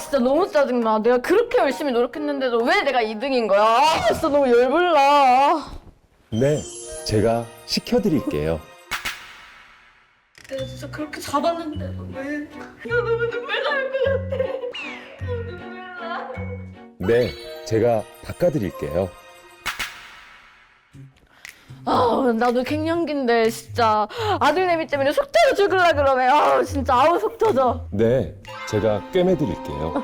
진짜 너무 짜증나. 내가 그렇게 열심히 노력했는데도 왜 내가 2등인 거야? 아, 진짜 너무 열불나. 네, 제가 시켜드릴게요. 내가 진짜 그렇게 잡았는데도 왜? 나 너무 눈물 나올 것 같아. 너무 눈물 나. 네, 제가 바꿔드릴게요. 아, 나도 갱년기인데 진짜 아들내미 때문에 속 터져 죽을라 그러네. 아, 진짜 아우 속 터져. 네, 제가 꿰매드릴게요.